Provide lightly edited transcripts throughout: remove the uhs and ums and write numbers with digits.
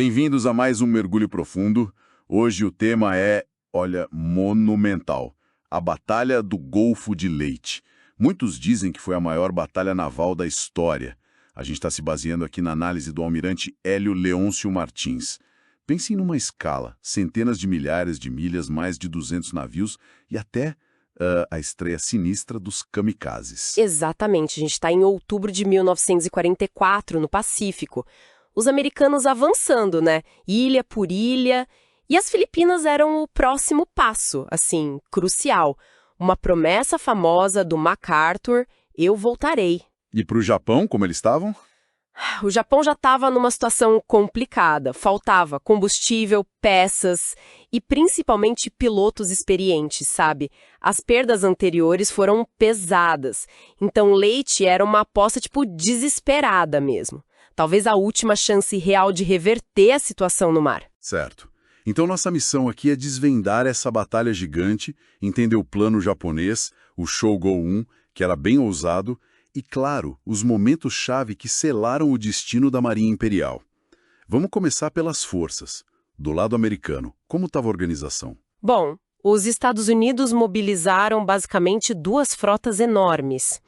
Bem-vindos a mais um Mergulho Profundo. Hoje o tema é, monumental. A Batalha do Golfo de Leyte. Muitos dizem que foi a maior batalha naval da história. A gente está se baseando aqui na análise do almirante Hélio Leôncio Martins. Pensem numa escala, centenas de milhares de milhas, mais de 200 navios e até a estreia sinistra dos kamikazes. Exatamente, a gente está em outubro de 1944, no Pacífico. Os americanos avançando, né? Ilha por ilha. E as Filipinas eram o próximo passo, assim, crucial. Uma promessa famosa do MacArthur, eu voltarei. E para o Japão, como eles estavam? O Japão já estava numa situação complicada. Faltava combustível, peças e principalmente pilotos experientes, sabe? As perdas anteriores foram pesadas. Então Leyte era uma aposta, desesperada mesmo. Talvez a última chance real de reverter a situação no mar. Certo. Então nossa missão aqui é desvendar essa batalha gigante, entender o plano japonês, o Shogo-1, que era bem ousado, e, claro, os momentos-chave que selaram o destino da Marinha Imperial. Vamos começar pelas forças. Do lado americano, como estava a organização? Bom, os Estados Unidos mobilizaram basicamente duas frotas enormes.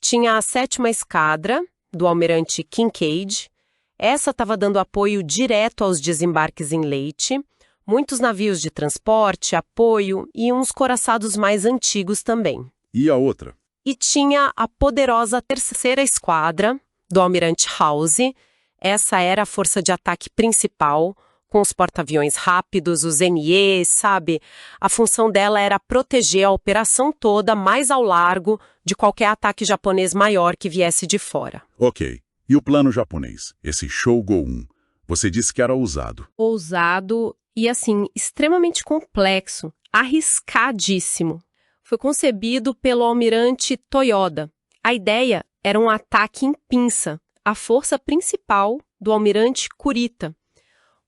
Tinha a 7ª Esquadra, do almirante Kinkaid. Essa estava dando apoio direto aos desembarques em Leyte, muitos navios de transporte, apoio e uns coraçados mais antigos também. E a outra? E tinha a poderosa 3ª Esquadra, do almirante Halsey. Essa era a força de ataque principal, com os porta-aviões rápidos, os NE, sabe? A função dela era proteger a operação toda mais ao largo de qualquer ataque japonês maior que viesse de fora. Ok. E o plano japonês, esse Shogo-1, você disse que era ousado. Ousado e, extremamente complexo, arriscadíssimo. Foi concebido pelo almirante Toyoda. A ideia era um ataque em pinça, a força principal do almirante Kurita,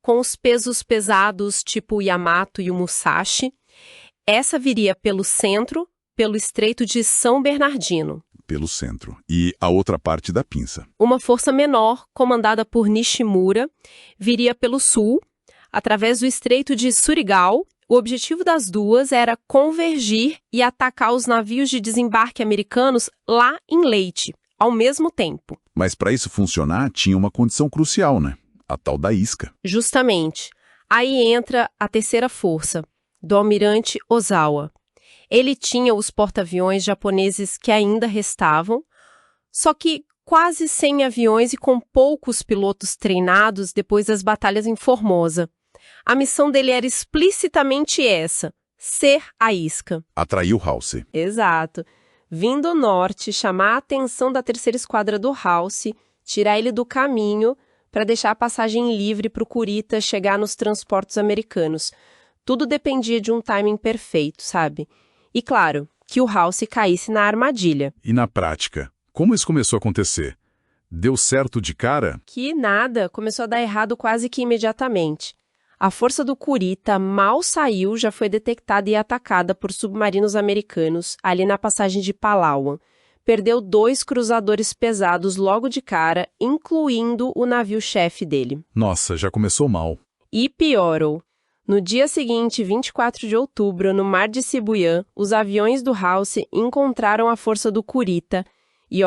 com os pesos pesados tipo o Yamato e o Musashi. Essa viria pelo centro, pelo Estreito de São Bernardino. Pelo centro. E a outra parte da pinça? Uma força menor, comandada por Nishimura, viria pelo sul, através do Estreito de Surigao. O objetivo das duas era convergir e atacar os navios de desembarque americanos lá em Leyte, ao mesmo tempo. Mas para isso funcionar, tinha uma condição crucial, né? A tal da isca. Justamente. Aí entra a 3ª força, do almirante Ozawa. Ele tinha os porta-aviões japoneses que ainda restavam, só que quase sem aviões e com poucos pilotos treinados depois das batalhas em Formosa. A missão dele era explicitamente essa, ser a isca. Atraiu Halsey. Exato. Vindo ao norte, chamar a atenção da 3ª Esquadra do Halsey, tirar ele do caminho para deixar a passagem livre para o Kurita chegar nos transportes americanos. Tudo dependia de um timing perfeito, sabe? E claro, que o Halsey caísse na armadilha. E na prática, como isso começou a acontecer? Deu certo de cara? Que nada, começou a dar errado quase que imediatamente. A força do Kurita mal saiu, já foi detectada e atacada por submarinos americanos ali na passagem de Palawan. Perdeu 2 cruzadores pesados logo de cara, incluindo o navio-chefe dele. Nossa, já começou mal. E piorou. No dia seguinte, 24 de outubro, no mar de Sibuyan, os aviões do Halsey encontraram a força do Kurita e,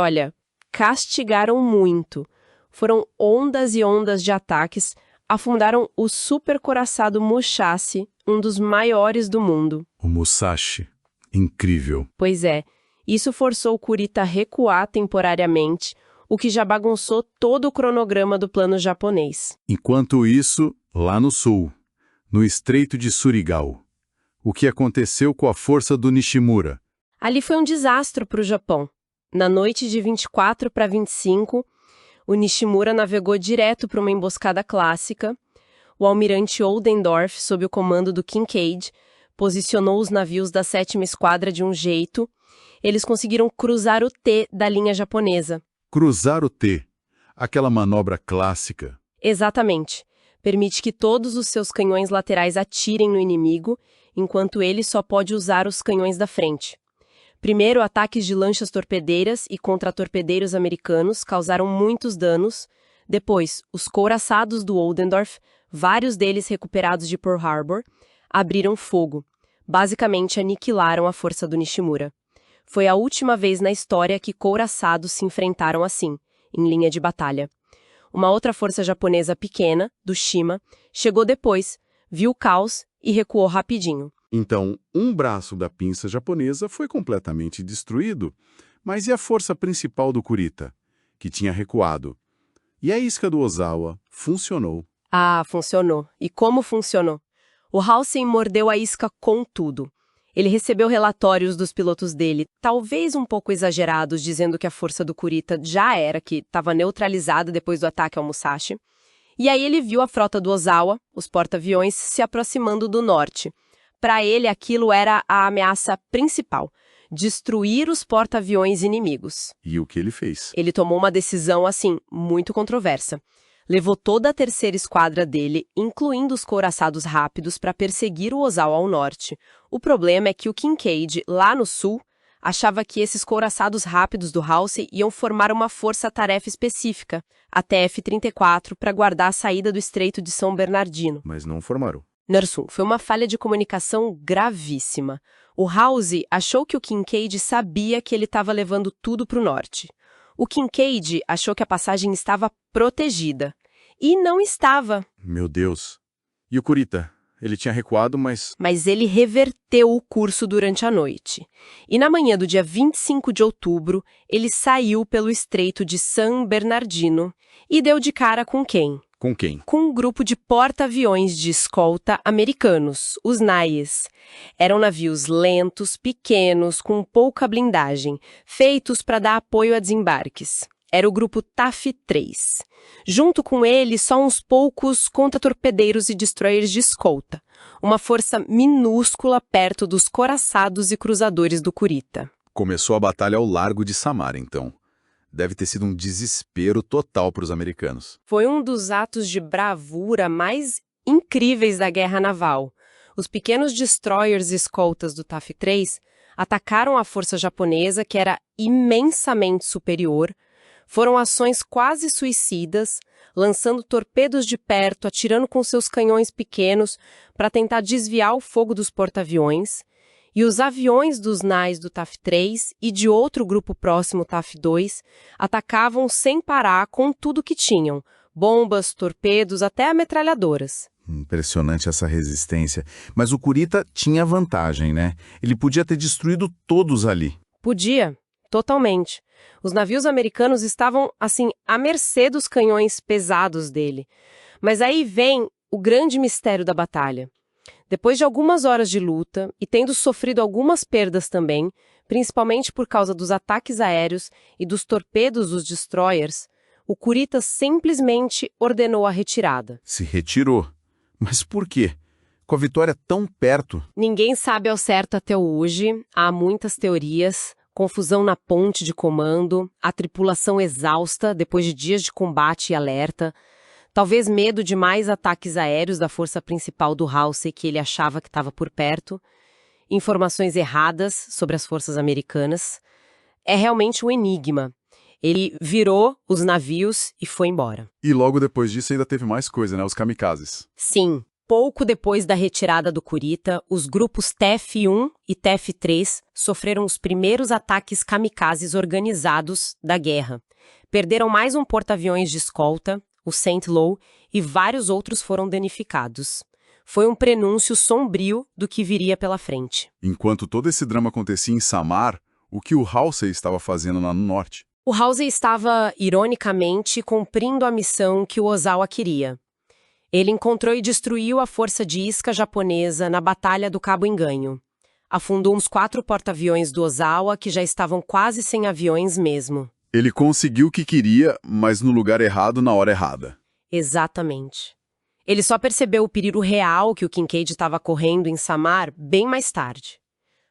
castigaram muito. Foram ondas e ondas de ataques, afundaram o supercoraçado Musashi, um dos maiores do mundo. O Musashi. Incrível. Pois é, isso forçou o Kurita a recuar temporariamente, o que já bagunçou todo o cronograma do plano japonês. Enquanto isso, lá no sul, no Estreito de Surigao, o que aconteceu com a força do Nishimura? Ali foi um desastre para o Japão. Na noite de 24 para 25, o Nishimura navegou direto para uma emboscada clássica. O almirante Oldendorf, sob o comando do Kinkaid, posicionou os navios da 7ª Esquadra de um jeito. Eles conseguiram cruzar o T da linha japonesa. Cruzar o T, aquela manobra clássica. Exatamente. Permite que todos os seus canhões laterais atirem no inimigo, enquanto ele só pode usar os canhões da frente. Primeiro, ataques de lanchas torpedeiras e contra-torpedeiros americanos causaram muitos danos. Depois, os couraçados do Oldendorf, vários deles recuperados de Pearl Harbor, abriram fogo. Basicamente aniquilaram a força do Nishimura. Foi a última vez na história que couraçados se enfrentaram assim, em linha de batalha. Uma outra força japonesa pequena, do Shima, chegou depois, viu o caos e recuou rapidinho. Então, um braço da pinça japonesa foi completamente destruído. Mas e a força principal do Kurita, que tinha recuado? E a isca do Ozawa funcionou. Ah, funcionou. E como funcionou? O Halsey mordeu a isca com tudo. Ele recebeu relatórios dos pilotos dele, talvez um pouco exagerados, dizendo que a força do Kurita já era, que estava neutralizada depois do ataque ao Musashi. E aí ele viu a frota do Ozawa, os porta-aviões, se aproximando do norte. Para ele, aquilo era a ameaça principal. Destruir os porta-aviões inimigos. E o que ele fez? Ele tomou uma decisão, assim, muito controversa. Levou toda a terceira esquadra dele, incluindo os couraçados rápidos, para perseguir o Ozawa ao norte. O problema é que o Kinkaid, lá no sul, achava que esses couraçados rápidos do Halsey iam formar uma força-tarefa específica, a TF-34, para guardar a saída do Estreito de São Bernardino. Mas não formaram. Narsum, foi uma falha de comunicação gravíssima. O Halsey achou que o Kinkaid sabia que ele estava levando tudo para o norte. O Kinkaid achou que a passagem estava protegida. E não estava. Meu Deus. E o Kurita? Ele tinha recuado, mas... Mas ele reverteu o curso durante a noite. E na manhã do dia 25 de outubro, ele saiu pelo Estreito de San Bernardino e deu de cara com quem? Com quem? Com um grupo de porta-aviões de escolta americanos, os Naies. Eram navios lentos, pequenos, com pouca blindagem, feitos para dar apoio a desembarques. Era o grupo TAF-3. Junto com ele, só uns poucos contra-torpedeiros e destroyers de escolta. Uma força minúscula perto dos coraçados e cruzadores do Kurita. Começou a batalha ao largo de Samara, então. Deve ter sido um desespero total para os americanos. Foi um dos atos de bravura mais incríveis da guerra naval. Os pequenos destroyers e escoltas do TAF-3 atacaram a força japonesa, que era imensamente superior. Foram ações quase suicidas, lançando torpedos de perto, atirando com seus canhões pequenos para tentar desviar o fogo dos porta-aviões. E os aviões dos Nais do TAF-3 e de outro grupo próximo, TAF-2, atacavam sem parar com tudo que tinham, bombas, torpedos, até metralhadoras. Impressionante essa resistência. Mas o Kurita tinha vantagem, né? Ele podia ter destruído todos ali. Podia, totalmente. Os navios americanos estavam, assim, à mercê dos canhões pesados dele. Mas aí vem o grande mistério da batalha. Depois de algumas horas de luta, e tendo sofrido algumas perdas também, principalmente por causa dos ataques aéreos e dos torpedos dos destroyers, o Kurita simplesmente ordenou a retirada. Se retirou. Mas por quê? Com a vitória tão perto? Ninguém sabe ao certo até hoje, há muitas teorias, confusão na ponte de comando, a tripulação exausta depois de dias de combate e alerta, talvez medo de mais ataques aéreos da força principal do Halsey que ele achava que estava por perto, informações erradas sobre as forças americanas. É realmente um enigma. Ele virou os navios e foi embora. E logo depois disso ainda teve mais coisa, né? Os kamikazes. Sim. Pouco depois da retirada do Kurita, os grupos TF-1 e TF-3 sofreram os primeiros ataques kamikazes organizados da guerra. Perderam mais um porta-aviões de escolta, o St. Lo, e vários outros foram danificados. Foi um prenúncio sombrio do que viria pela frente. Enquanto todo esse drama acontecia em Samar, o que o Halsey estava fazendo lá no norte? O Halsey estava, ironicamente, cumprindo a missão que o Ozawa queria. Ele encontrou e destruiu a força de isca japonesa na Batalha do Cabo Enganho. Afundou uns 4 porta-aviões do Ozawa, que já estavam quase sem aviões mesmo. Ele conseguiu o que queria, mas no lugar errado, na hora errada. Exatamente. Ele só percebeu o perigo real que o Kinkaid estava correndo em Samar bem mais tarde.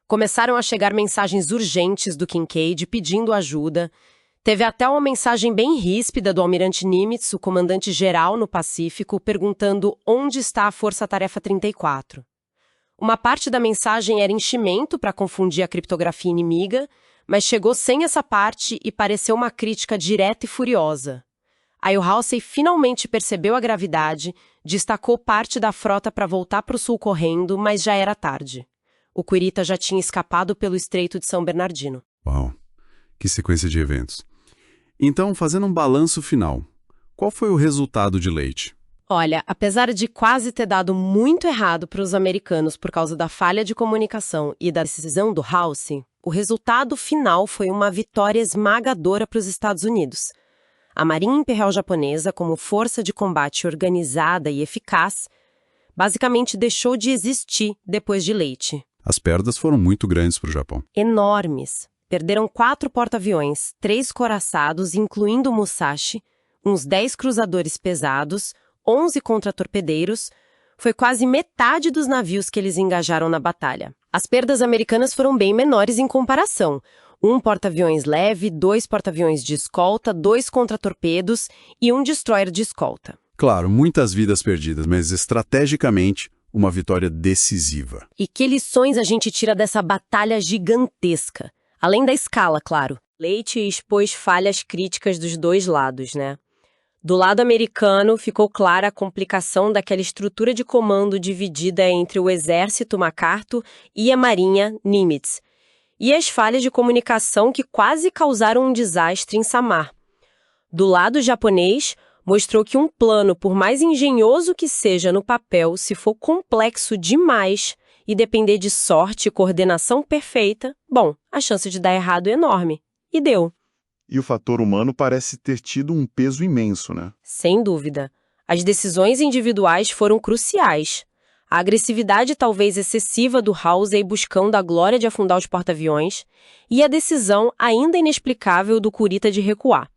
Começaram a chegar mensagens urgentes do Kinkaid pedindo ajuda. Teve até uma mensagem bem ríspida do almirante Nimitz, o comandante-geral no Pacífico, perguntando onde está a Força-Tarefa 34. Uma parte da mensagem era enchimento para confundir a criptografia inimiga, mas chegou sem essa parte e pareceu uma crítica direta e furiosa. Aí o Halsey finalmente percebeu a gravidade, destacou parte da frota para voltar para o sul correndo, mas já era tarde. O Quirita já tinha escapado pelo Estreito de São Bernardino. Uau, que sequência de eventos. Então, fazendo um balanço final, qual foi o resultado de Leyte? Olha, apesar de quase ter dado muito errado para os americanos por causa da falha de comunicação e da decisão do Halsey, o resultado final foi uma vitória esmagadora para os Estados Unidos. A Marinha Imperial Japonesa, como força de combate organizada e eficaz, basicamente deixou de existir depois de Leyte. As perdas foram muito grandes para o Japão. Enormes. Perderam 4 porta-aviões, 3 coraçados, incluindo o Musashi, uns 10 cruzadores pesados, 11 contratorpedeiros. Foi quase metade dos navios que eles engajaram na batalha. As perdas americanas foram bem menores em comparação. 1 porta-aviões leve, 2 porta-aviões de escolta, 2 contratorpedos e 1 destroyer de escolta. Claro, muitas vidas perdidas, mas estrategicamente uma vitória decisiva. E que lições a gente tira dessa batalha gigantesca? Além da escala, claro. Leyte expôs falhas críticas dos dois lados, né? Do lado americano, ficou clara a complicação daquela estrutura de comando dividida entre o exército MacArthur e a marinha Nimitz, e as falhas de comunicação que quase causaram um desastre em Samar. Do lado japonês, mostrou que um plano, por mais engenhoso que seja no papel, se for complexo demais e depender de sorte e coordenação perfeita, bom, a chance de dar errado é enorme. E deu. E o fator humano parece ter tido um peso imenso, né? Sem dúvida. As decisões individuais foram cruciais. A agressividade talvez excessiva do Halsey buscando a glória de afundar os porta-aviões e a decisão ainda inexplicável do Quirita de recuar.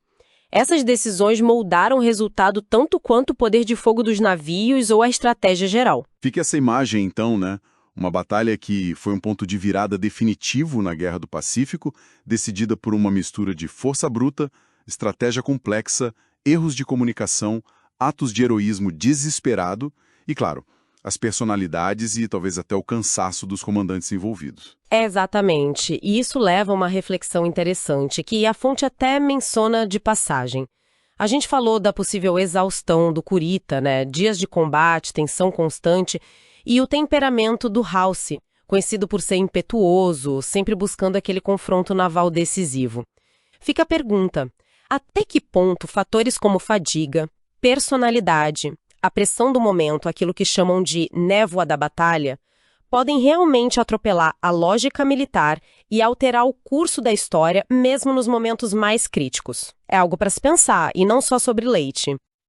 Essas decisões moldaram o resultado tanto quanto o poder de fogo dos navios ou a estratégia geral. Fica essa imagem, então, né? Uma batalha que foi um ponto de virada definitivo na Guerra do Pacífico, decidida por uma mistura de força bruta, estratégia complexa, erros de comunicação, atos de heroísmo desesperado e, claro, as personalidades e talvez até o cansaço dos comandantes envolvidos. Exatamente. E isso leva a uma reflexão interessante, que a fonte até menciona de passagem. A gente falou da possível exaustão do Quirita, né? Dias de combate, tensão constante, e o temperamento do Halsey, conhecido por ser impetuoso, sempre buscando aquele confronto naval decisivo. Fica a pergunta, até que ponto fatores como fadiga, personalidade, a pressão do momento, aquilo que chamam de névoa da batalha, podem realmente atropelar a lógica militar e alterar o curso da história, mesmo nos momentos mais críticos? É algo para se pensar, e não só sobre Leyte.